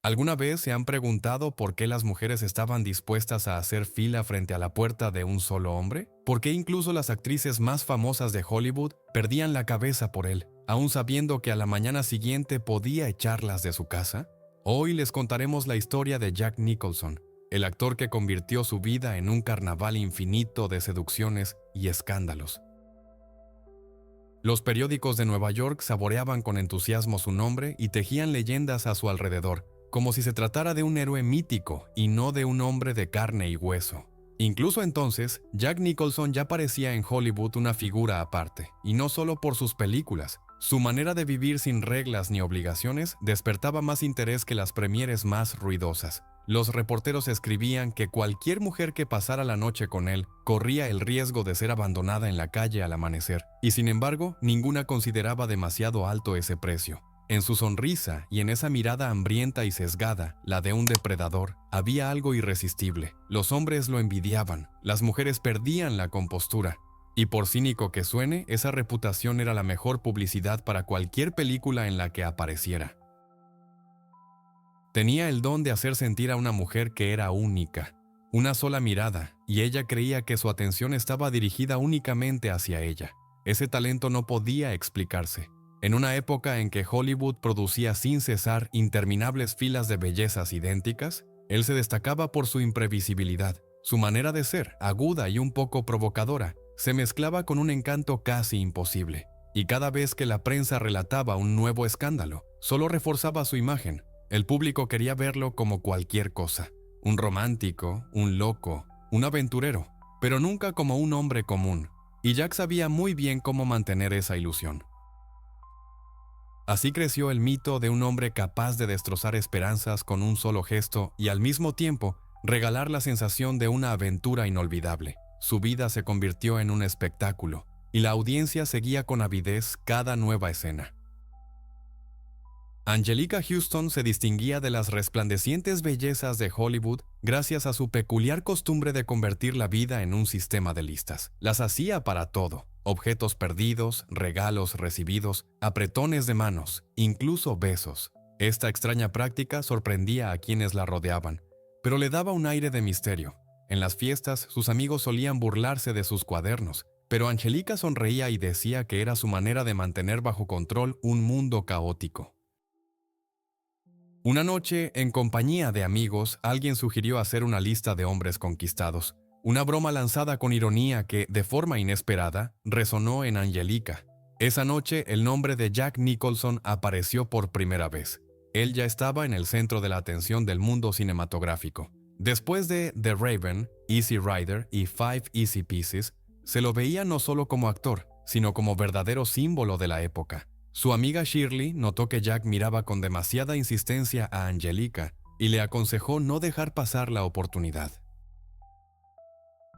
¿Alguna vez se han preguntado por qué las mujeres estaban dispuestas a hacer fila frente a la puerta de un solo hombre? ¿Por qué incluso las actrices más famosas de Hollywood perdían la cabeza por él, aun sabiendo que a la mañana siguiente podía echarlas de su casa? Hoy les contaremos la historia de Jack Nicholson, el actor que convirtió su vida en un carnaval infinito de seducciones y escándalos. Los periódicos de Nueva York saboreaban con entusiasmo su nombre y tejían leyendas a su alrededor, como si se tratara de un héroe mítico y no de un hombre de carne y hueso. Incluso entonces, Jack Nicholson ya parecía en Hollywood una figura aparte, y no solo por sus películas. Su manera de vivir sin reglas ni obligaciones despertaba más interés que las premieres más ruidosas. Los reporteros escribían que cualquier mujer que pasara la noche con él corría el riesgo de ser abandonada en la calle al amanecer, y sin embargo, ninguna consideraba demasiado alto ese precio. En su sonrisa y en esa mirada hambrienta y sesgada, la de un depredador, había algo irresistible. Los hombres lo envidiaban, las mujeres perdían la compostura. Y por cínico que suene, esa reputación era la mejor publicidad para cualquier película en la que apareciera. Tenía el don de hacer sentir a una mujer que era única. Una sola mirada, y ella creía que su atención estaba dirigida únicamente hacia ella. Ese talento no podía explicarse. En una época en que Hollywood producía sin cesar interminables filas de bellezas idénticas, él se destacaba por su imprevisibilidad. Su manera de ser, aguda y un poco provocadora, se mezclaba con un encanto casi imposible. Y cada vez que la prensa relataba un nuevo escándalo, solo reforzaba su imagen. El público quería verlo como cualquier cosa. Un romántico, un loco, un aventurero, pero nunca como un hombre común. Y Jack sabía muy bien cómo mantener esa ilusión. Así creció el mito de un hombre capaz de destrozar esperanzas con un solo gesto y al mismo tiempo regalar la sensación de una aventura inolvidable. Su vida se convirtió en un espectáculo y la audiencia seguía con avidez cada nueva escena. Anjelica Huston se distinguía de las resplandecientes bellezas de Hollywood gracias a su peculiar costumbre de convertir la vida en un sistema de listas. Las hacía para todo: objetos perdidos, regalos recibidos, apretones de manos, incluso besos. Esta extraña práctica sorprendía a quienes la rodeaban, pero le daba un aire de misterio. En las fiestas, sus amigos solían burlarse de sus cuadernos, pero Anjelica sonreía y decía que era su manera de mantener bajo control un mundo caótico. Una noche, en compañía de amigos, alguien sugirió hacer una lista de hombres conquistados. Una broma lanzada con ironía que, de forma inesperada, resonó en Anjelica. Esa noche, el nombre de Jack Nicholson apareció por primera vez. Él ya estaba en el centro de la atención del mundo cinematográfico. Después de The Raven, Easy Rider y Five Easy Pieces, se lo veía no solo como actor, sino como verdadero símbolo de la época. Su amiga Shirley notó que Jack miraba con demasiada insistencia a Anjelica y le aconsejó no dejar pasar la oportunidad.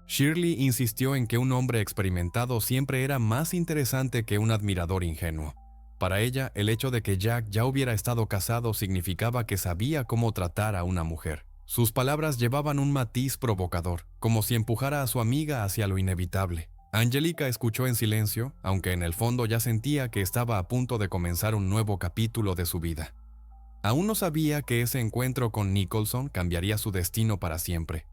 Shirley insistió en que un hombre experimentado siempre era más interesante que un admirador ingenuo. Para ella, el hecho de que Jack ya hubiera estado casado significaba que sabía cómo tratar a una mujer. Sus palabras llevaban un matiz provocador, como si empujara a su amiga hacia lo inevitable. Anjelica escuchó en silencio, aunque en el fondo ya sentía que estaba a punto de comenzar un nuevo capítulo de su vida. Aún no sabía que ese encuentro con Nicholson cambiaría su destino para siempre.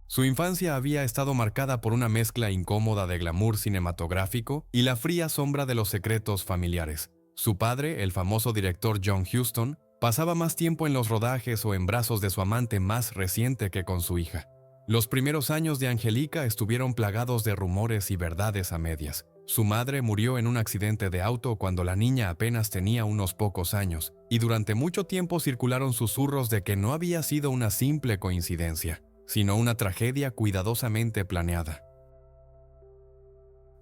Su infancia había estado marcada por una mezcla incómoda de glamour cinematográfico y la fría sombra de los secretos familiares. Su padre, el famoso director John Huston, pasaba más tiempo en los rodajes o en brazos de su amante más reciente que con su hija. Los primeros años de Anjelica estuvieron plagados de rumores y verdades a medias. Su madre murió en un accidente de auto cuando la niña apenas tenía unos pocos años, y durante mucho tiempo circularon susurros de que no había sido una simple coincidencia, sino una tragedia cuidadosamente planeada.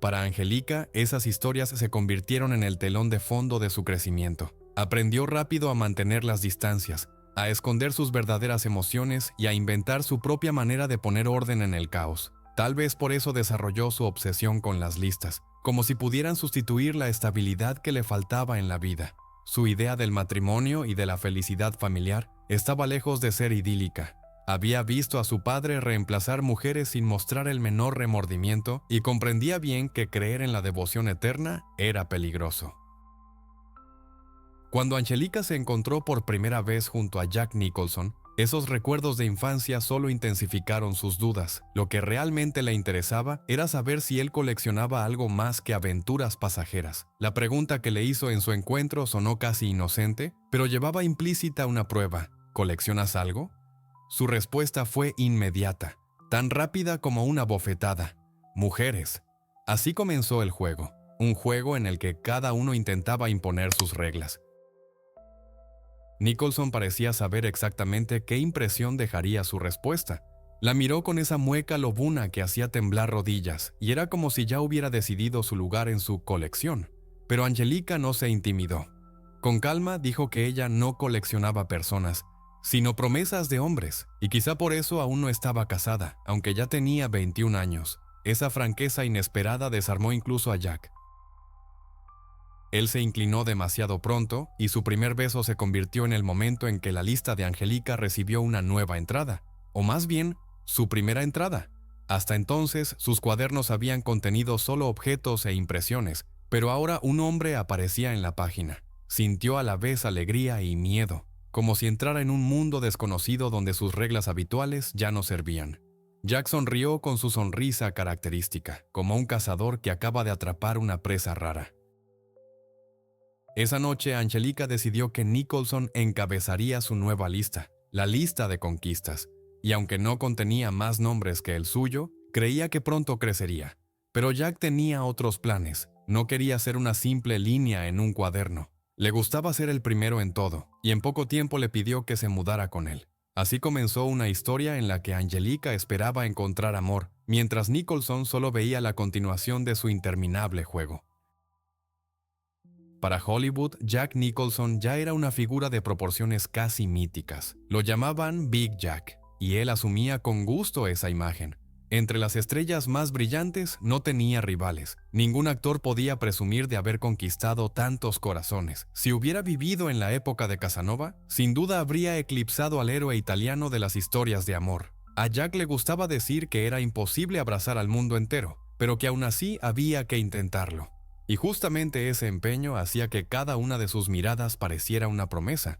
Para Anjelica, esas historias se convirtieron en el telón de fondo de su crecimiento. Aprendió rápido a mantener las distancias, a esconder sus verdaderas emociones y a inventar su propia manera de poner orden en el caos. Tal vez por eso desarrolló su obsesión con las listas, como si pudieran sustituir la estabilidad que le faltaba en la vida. Su idea del matrimonio y de la felicidad familiar estaba lejos de ser idílica. Había visto a su padre reemplazar mujeres sin mostrar el menor remordimiento y comprendía bien que creer en la devoción eterna era peligroso. Cuando Angelica se encontró por primera vez junto a Jack Nicholson, esos recuerdos de infancia solo intensificaron sus dudas. Lo que realmente le interesaba era saber si él coleccionaba algo más que aventuras pasajeras. La pregunta que le hizo en su encuentro sonó casi inocente, pero llevaba implícita una prueba. ¿Coleccionas algo? Su respuesta fue inmediata, tan rápida como una bofetada. Mujeres. Así comenzó el juego, un juego en el que cada uno intentaba imponer sus reglas. Nicholson parecía saber exactamente qué impresión dejaría su respuesta. La miró con esa mueca lobuna que hacía temblar rodillas, y era como si ya hubiera decidido su lugar en su colección. Pero Angelica no se intimidó. Con calma dijo que ella no coleccionaba personas, sino promesas de hombres, y quizá por eso aún no estaba casada, aunque ya tenía 21 años. Esa franqueza inesperada desarmó incluso a Jack. Él se inclinó demasiado pronto y su primer beso se convirtió en el momento en que la lista de Angelica recibió una nueva entrada, o más bien, su primera entrada. Hasta entonces, sus cuadernos habían contenido solo objetos e impresiones, pero ahora un hombre aparecía en la página. Sintió a la vez alegría y miedo, como si entrara en un mundo desconocido donde sus reglas habituales ya no servían. Jack sonrió con su sonrisa característica, como un cazador que acaba de atrapar una presa rara. Esa noche, Angelica decidió que Nicholson encabezaría su nueva lista, la lista de conquistas, y aunque no contenía más nombres que el suyo, creía que pronto crecería. Pero Jack tenía otros planes, no quería ser una simple línea en un cuaderno. Le gustaba ser el primero en todo, y en poco tiempo le pidió que se mudara con él. Así comenzó una historia en la que Angelica esperaba encontrar amor, mientras Nicholson solo veía la continuación de su interminable juego. Para Hollywood, Jack Nicholson ya era una figura de proporciones casi míticas. Lo llamaban Big Jack, y él asumía con gusto esa imagen. Entre las estrellas más brillantes no tenía rivales. Ningún actor podía presumir de haber conquistado tantos corazones. Si hubiera vivido en la época de Casanova, sin duda habría eclipsado al héroe italiano de las historias de amor. A Jack le gustaba decir que era imposible abrazar al mundo entero, pero que aún así había que intentarlo. Y justamente ese empeño hacía que cada una de sus miradas pareciera una promesa.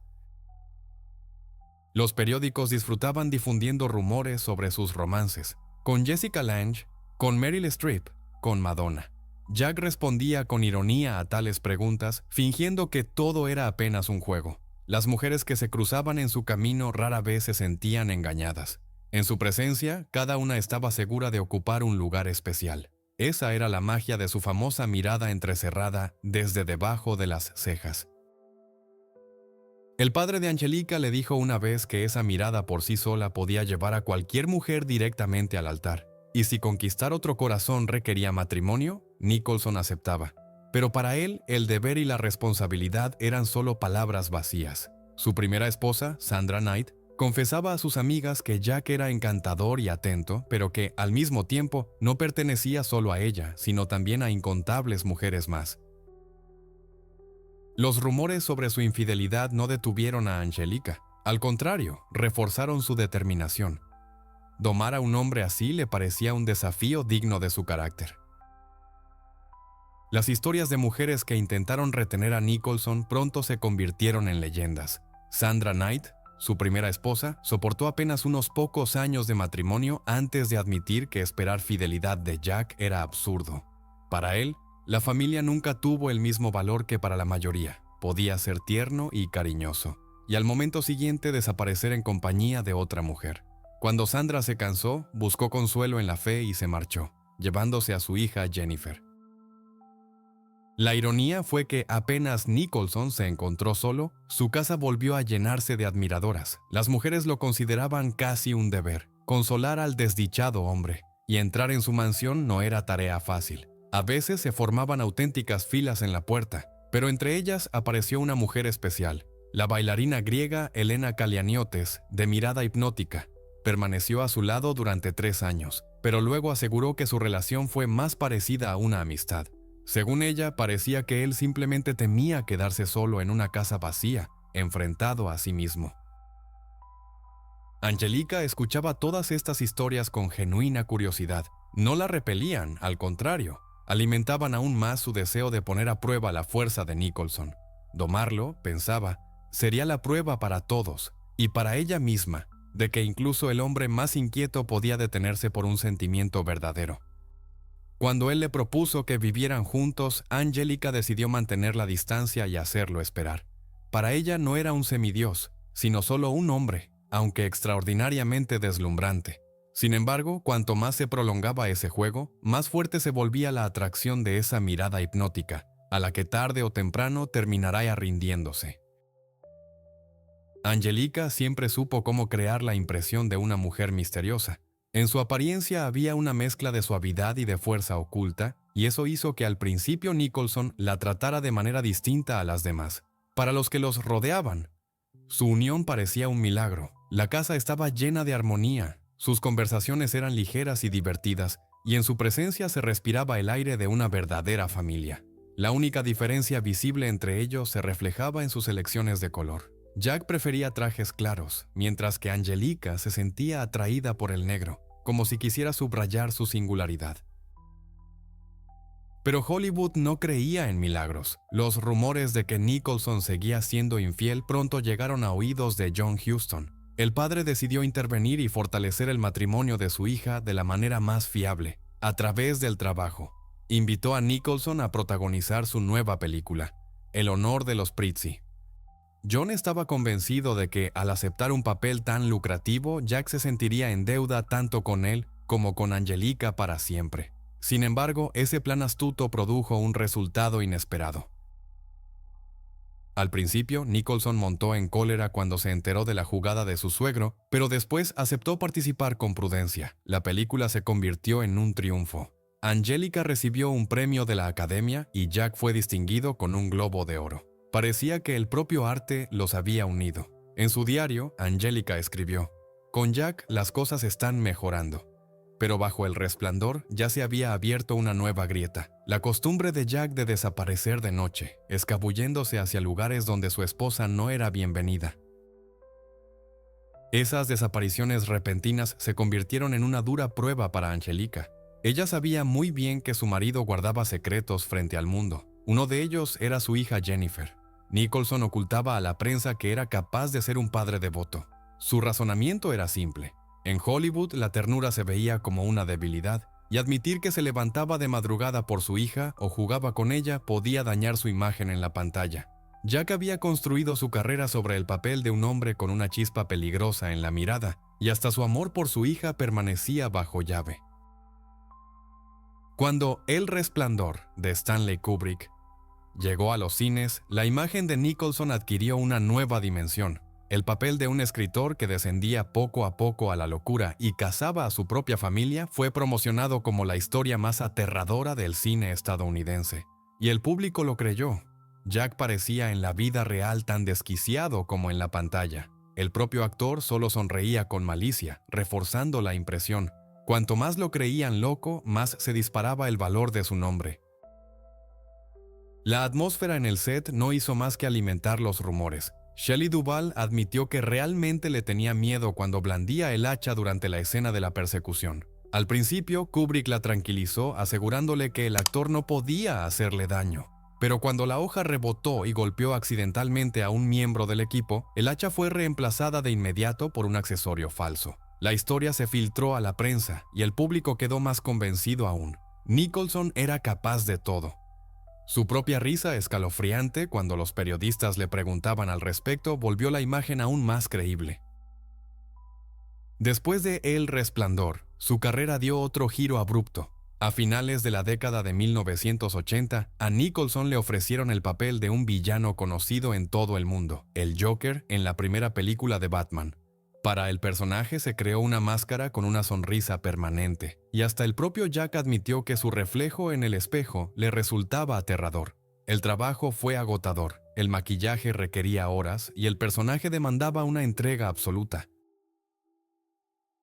Los periódicos disfrutaban difundiendo rumores sobre sus romances, con Jessica Lange, con Meryl Streep, con Madonna. Jack respondía con ironía a tales preguntas, fingiendo que todo era apenas un juego. Las mujeres que se cruzaban en su camino rara vez se sentían engañadas. En su presencia, cada una estaba segura de ocupar un lugar especial. Esa era la magia de su famosa mirada entrecerrada desde debajo de las cejas. El padre de Angelica le dijo una vez que esa mirada por sí sola podía llevar a cualquier mujer directamente al altar, y si conquistar otro corazón requería matrimonio, Nicholson aceptaba. Pero para él, el deber y la responsabilidad eran solo palabras vacías. Su primera esposa, Sandra Knight, confesaba a sus amigas que Jack era encantador y atento, pero que, al mismo tiempo, no pertenecía solo a ella, sino también a incontables mujeres más. Los rumores sobre su infidelidad no detuvieron a Angelica. Al contrario, reforzaron su determinación. Domar a un hombre así le parecía un desafío digno de su carácter. Las historias de mujeres que intentaron retener a Nicholson pronto se convirtieron en leyendas. Sandra Knight, su primera esposa, soportó apenas unos pocos años de matrimonio antes de admitir que esperar fidelidad de Jack era absurdo. Para él, la familia nunca tuvo el mismo valor que para la mayoría. Podía ser tierno y cariñoso, y al momento siguiente desaparecer en compañía de otra mujer. Cuando Sandra se cansó, buscó consuelo en la fe y se marchó, llevándose a su hija Jennifer. La ironía fue que apenas Nicholson se encontró solo, su casa volvió a llenarse de admiradoras. Las mujeres lo consideraban casi un deber, consolar al desdichado hombre, y entrar en su mansión no era tarea fácil. A veces se formaban auténticas filas en la puerta, pero entre ellas apareció una mujer especial, la bailarina griega Elena Kalianiotes, de mirada hipnótica. Permaneció a su lado durante 3 años, pero luego aseguró que su relación fue más parecida a una amistad. Según ella, parecía que él simplemente temía quedarse solo en una casa vacía, enfrentado a sí mismo. Angelica escuchaba todas estas historias con genuina curiosidad. No la repelían, al contrario, alimentaban aún más su deseo de poner a prueba la fuerza de Nicholson. Domarlo, pensaba, sería la prueba para todos, y para ella misma, de que incluso el hombre más inquieto podía detenerse por un sentimiento verdadero. Cuando él le propuso que vivieran juntos, Angélica decidió mantener la distancia y hacerlo esperar. Para ella no era un semidios, sino solo un hombre, aunque extraordinariamente deslumbrante. Sin embargo, cuanto más se prolongaba ese juego, más fuerte se volvía la atracción de esa mirada hipnótica, a la que tarde o temprano terminará rindiéndose. Angélica siempre supo cómo crear la impresión de una mujer misteriosa. En su apariencia había una mezcla de suavidad y de fuerza oculta, y eso hizo que al principio Nicholson la tratara de manera distinta a las demás. Para los que los rodeaban, su unión parecía un milagro. La casa estaba llena de armonía, sus conversaciones eran ligeras y divertidas, y en su presencia se respiraba el aire de una verdadera familia. La única diferencia visible entre ellos se reflejaba en sus elecciones de color. Jack prefería trajes claros, mientras que Angélica se sentía atraída por el negro, como si quisiera subrayar su singularidad. Pero Hollywood no creía en milagros. Los rumores de que Nicholson seguía siendo infiel pronto llegaron a oídos de John Huston. El padre decidió intervenir y fortalecer el matrimonio de su hija de la manera más fiable, a través del trabajo. Invitó a Nicholson a protagonizar su nueva película, El honor de los Prizzi. John estaba convencido de que, al aceptar un papel tan lucrativo, Jack se sentiría en deuda tanto con él como con Angélica para siempre. Sin embargo, ese plan astuto produjo un resultado inesperado. Al principio, Nicholson montó en cólera cuando se enteró de la jugada de su suegro, pero después aceptó participar con prudencia. La película se convirtió en un triunfo. Angélica recibió un premio de la Academia y Jack fue distinguido con un Globo de Oro. Parecía que el propio arte los había unido. En su diario, Angélica escribió: «Con Jack las cosas están mejorando». Pero bajo el resplandor ya se había abierto una nueva grieta. La costumbre de Jack de desaparecer de noche, escabulléndose hacia lugares donde su esposa no era bienvenida. Esas desapariciones repentinas se convirtieron en una dura prueba para Angélica. Ella sabía muy bien que su marido guardaba secretos frente al mundo. Uno de ellos era su hija Jennifer. Nicholson ocultaba a la prensa que era capaz de ser un padre devoto. Su razonamiento era simple. En Hollywood, la ternura se veía como una debilidad, y admitir que se levantaba de madrugada por su hija o jugaba con ella podía dañar su imagen en la pantalla. Jack había construido su carrera sobre el papel de un hombre con una chispa peligrosa en la mirada, y hasta su amor por su hija permanecía bajo llave. Cuando El Resplandor, de Stanley Kubrick, llegó a los cines, la imagen de Nicholson adquirió una nueva dimensión. El papel de un escritor que descendía poco a poco a la locura y cazaba a su propia familia fue promocionado como la historia más aterradora del cine estadounidense. Y el público lo creyó. Jack parecía en la vida real tan desquiciado como en la pantalla. El propio actor solo sonreía con malicia, reforzando la impresión. Cuanto más lo creían loco, más se disparaba el valor de su nombre. La atmósfera en el set no hizo más que alimentar los rumores. Shelley Duvall admitió que realmente le tenía miedo cuando blandía el hacha durante la escena de la persecución. Al principio, Kubrick la tranquilizó asegurándole que el actor no podía hacerle daño. Pero cuando la hoja rebotó y golpeó accidentalmente a un miembro del equipo, el hacha fue reemplazada de inmediato por un accesorio falso. La historia se filtró a la prensa y el público quedó más convencido aún. Nicholson era capaz de todo. Su propia risa escalofriante cuando los periodistas le preguntaban al respecto volvió la imagen aún más creíble. Después de El Resplandor, su carrera dio otro giro abrupto. A finales de la década de 1980, a Nicholson le ofrecieron el papel de un villano conocido en todo el mundo, el Joker, en la primera película de Batman. Para el personaje se creó una máscara con una sonrisa permanente, y hasta el propio Jack admitió que su reflejo en el espejo le resultaba aterrador. El trabajo fue agotador, el maquillaje requería horas y el personaje demandaba una entrega absoluta.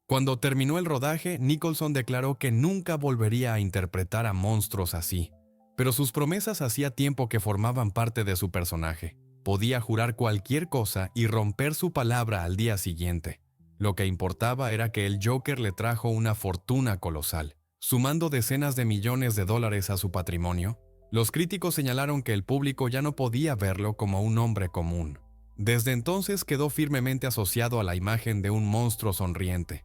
Cuando terminó el rodaje, Nicholson declaró que nunca volvería a interpretar a monstruos así, pero sus promesas hacía tiempo que formaban parte de su personaje. Podía jurar cualquier cosa y romper su palabra al día siguiente. Lo que importaba era que el Joker le trajo una fortuna colosal. Sumando decenas de millones de dólares a su patrimonio, Los críticos señalaron que el público ya no podía verlo como un hombre común. Desde entonces quedó firmemente asociado a la imagen de un monstruo sonriente.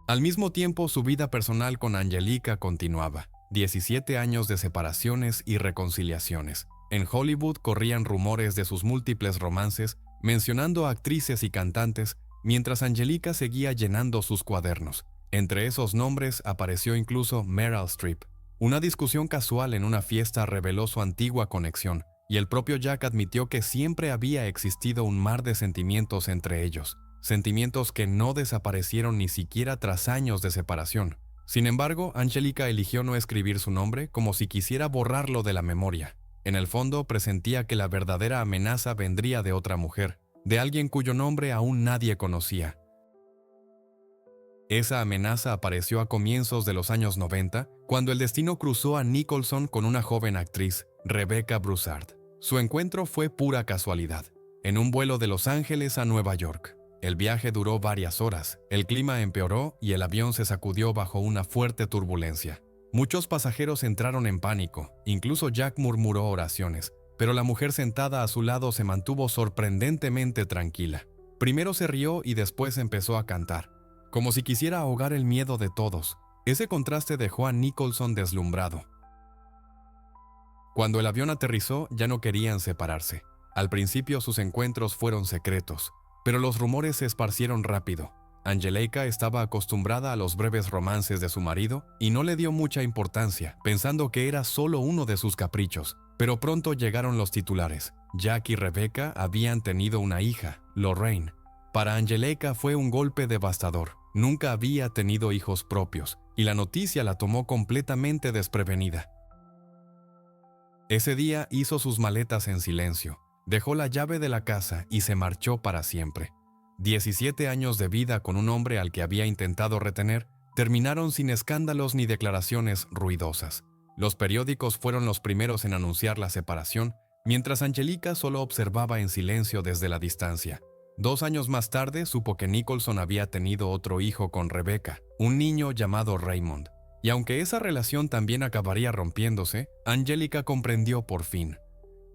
Al mismo tiempo, su vida personal con Angelica continuaba. 17 años de separaciones y reconciliaciones. En Hollywood corrían rumores de sus múltiples romances, mencionando a actrices y cantantes, mientras Angelica seguía llenando sus cuadernos. Entre esos nombres apareció incluso Meryl Streep. Una discusión casual en una fiesta reveló su antigua conexión, y el propio Jack admitió que siempre había existido un mar de sentimientos entre ellos. Sentimientos que no desaparecieron ni siquiera tras años de separación. Sin embargo, Angelica eligió no escribir su nombre como si quisiera borrarlo de la memoria. En el fondo, presentía que la verdadera amenaza vendría de otra mujer, de alguien cuyo nombre aún nadie conocía. Esa amenaza apareció a comienzos de los años 90, cuando el destino cruzó a Nicholson con una joven actriz, Rebecca Broussard. Su encuentro fue pura casualidad, en un vuelo de Los Ángeles a Nueva York. El viaje duró varias horas, el clima empeoró y el avión se sacudió bajo una fuerte turbulencia. Muchos pasajeros entraron en pánico, incluso Jack murmuró oraciones, pero la mujer sentada a su lado se mantuvo sorprendentemente tranquila. Primero se rió y después empezó a cantar, como si quisiera ahogar el miedo de todos. Ese contraste dejó a Nicholson deslumbrado. Cuando el avión aterrizó, ya no querían separarse. Al principio sus encuentros fueron secretos, pero los rumores se esparcieron rápido. Angelica estaba acostumbrada a los breves romances de su marido y no le dio mucha importancia, pensando que era solo uno de sus caprichos. Pero pronto llegaron los titulares. Jack y Rebecca habían tenido una hija, Lorraine. Para Angelica fue un golpe devastador. Nunca había tenido hijos propios, y la noticia la tomó completamente desprevenida. Ese día hizo sus maletas en silencio. Dejó la llave de la casa y se marchó para siempre. 17 años de vida con un hombre al que había intentado retener terminaron sin escándalos ni declaraciones ruidosas. Los periódicos fueron los primeros en anunciar la separación, mientras Angelica solo observaba en silencio desde la distancia. 2 años más tarde supo que Nicholson había tenido otro hijo con Rebecca, un niño llamado Raymond. Y aunque esa relación también acabaría rompiéndose, Angelica comprendió por fin.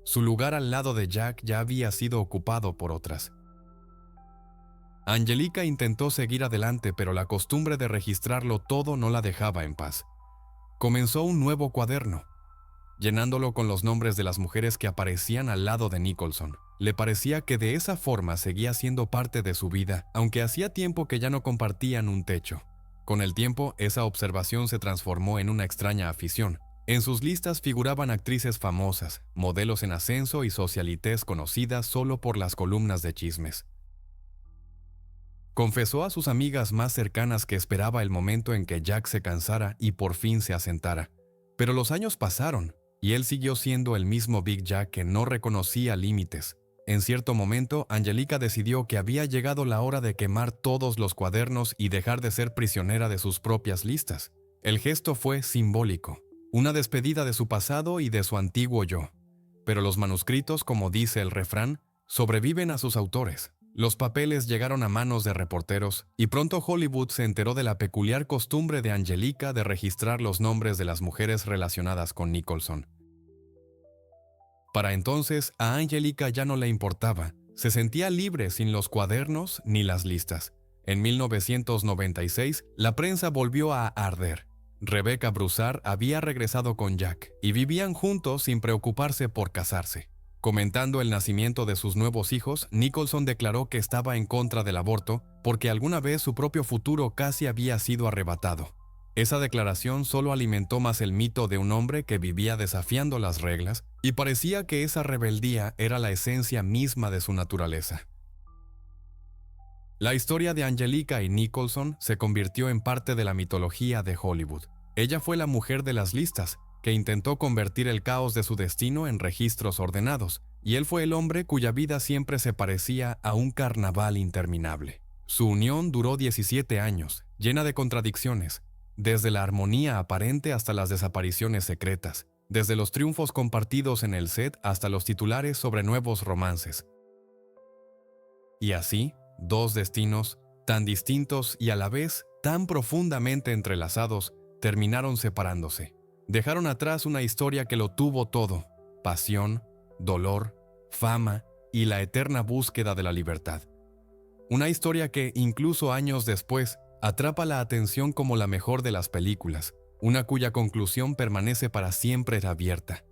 Su lugar al lado de Jack ya había sido ocupado por otras. Angelica intentó seguir adelante, pero la costumbre de registrarlo todo no la dejaba en paz. Comenzó un nuevo cuaderno, llenándolo con los nombres de las mujeres que aparecían al lado de Nicholson. Le parecía que de esa forma seguía siendo parte de su vida, aunque hacía tiempo que ya no compartían un techo. Con el tiempo, esa observación se transformó en una extraña afición. En sus listas figuraban actrices famosas, modelos en ascenso y socialites conocidas solo por las columnas de chismes. Confesó a sus amigas más cercanas que esperaba el momento en que Jack se cansara y por fin se asentara. Pero los años pasaron, y él siguió siendo el mismo Big Jack que no reconocía límites. En cierto momento, Angelica decidió que había llegado la hora de quemar todos los cuadernos y dejar de ser prisionera de sus propias listas. El gesto fue simbólico, una despedida de su pasado y de su antiguo yo. Pero los manuscritos, como dice el refrán, sobreviven a sus autores. Los papeles llegaron a manos de reporteros, y pronto Hollywood se enteró de la peculiar costumbre de Angelica de registrar los nombres de las mujeres relacionadas con Nicholson. Para entonces, a Angelica ya no le importaba. Se sentía libre sin los cuadernos ni las listas. En 1996, la prensa volvió a arder. Rebecca Broussard había regresado con Jack y vivían juntos sin preocuparse por casarse. Comentando el nacimiento de sus nuevos hijos, Nicholson declaró que estaba en contra del aborto porque alguna vez su propio futuro casi había sido arrebatado. Esa declaración solo alimentó más el mito de un hombre que vivía desafiando las reglas, y parecía que esa rebeldía era la esencia misma de su naturaleza. La historia de Angelica y Nicholson se convirtió en parte de la mitología de Hollywood. Ella fue la mujer de las listas, que intentó convertir el caos de su destino en registros ordenados, y él fue el hombre cuya vida siempre se parecía a un carnaval interminable. Su unión duró 17 años, llena de contradicciones, desde la armonía aparente hasta las desapariciones secretas, desde los triunfos compartidos en el set hasta los titulares sobre nuevos romances. Y así, 2 destinos, tan distintos y a la vez tan profundamente entrelazados, terminaron separándose. Dejaron atrás una historia que lo tuvo todo: pasión, dolor, fama y la eterna búsqueda de la libertad. Una historia que, incluso años después, atrapa la atención como la mejor de las películas, una cuya conclusión permanece para siempre abierta.